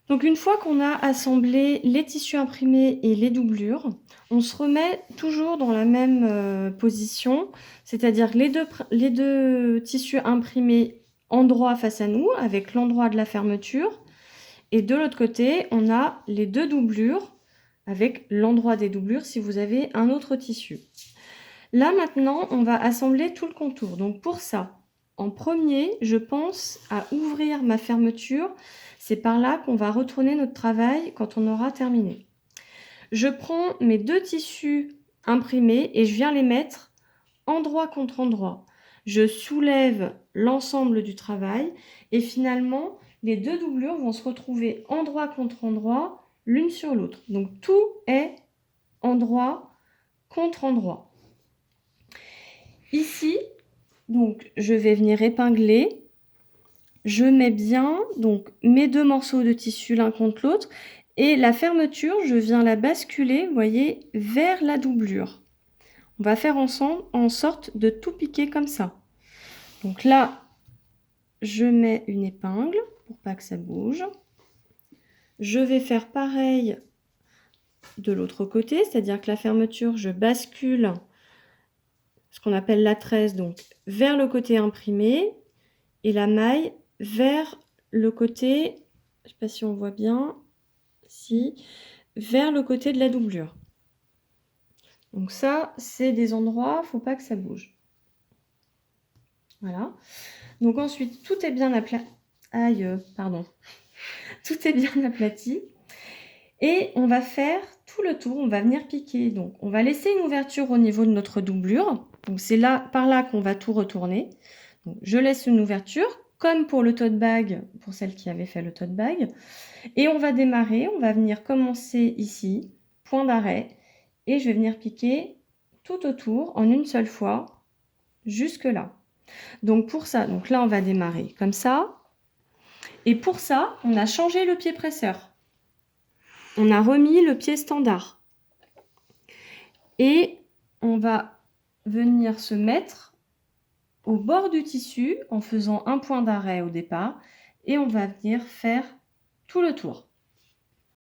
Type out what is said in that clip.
Donc une fois qu'on a assemblé les tissus imprimés et les doublures, on se remet toujours dans la même position, c'est-à-dire les deux tissus imprimés endroit face à nous, avec l'endroit de la fermeture. Et de l'autre côté, on a les deux doublures, avec l'endroit des doublures si vous avez un autre tissu. Là maintenant, on va assembler tout le contour. Donc pour ça, en premier, je pense à ouvrir ma fermeture. C'est par là qu'on va retourner notre travail quand on aura terminé. Je prends mes deux tissus imprimés et je viens les mettre endroit contre endroit. Je soulève l'ensemble du travail et finalement, les deux doublures vont se retrouver endroit contre endroit, l'une sur l'autre. Donc tout est endroit contre endroit. Ici, donc, je vais venir épingler. Je mets bien donc, mes deux morceaux de tissu l'un contre l'autre. Et la fermeture, je viens la basculer, vous voyez, vers la doublure. On va faire ensemble en sorte de tout piquer comme ça. Donc là, je mets une épingle pour pas que ça bouge. Je vais faire pareil de l'autre côté, c'est-à-dire que la fermeture, je bascule ce qu'on appelle la tresse, donc vers le côté imprimé et la maille vers le côté, je ne sais pas si on voit bien, si, vers le côté de la doublure. Donc ça, c'est des endroits, il ne faut pas que ça bouge. Voilà. Donc ensuite, tout est bien aplati. Tout est bien aplati. Et on va faire tout le tour, on va venir piquer. Donc on va laisser une ouverture au niveau de notre doublure. Donc c'est là, par là qu'on va tout retourner. Donc, je laisse une ouverture, comme pour le tote bag, pour celle qui avait fait le tote bag. Et on va démarrer, on va venir commencer ici, point d'arrêt, et je vais venir piquer tout autour en une seule fois, jusque là. Donc pour ça, donc là on va démarrer comme ça. Et pour ça, on a changé le pied presseur. On a remis le pied standard. Et on va venir se mettre au bord du tissu en faisant un point d'arrêt au départ et on va venir faire tout le tour.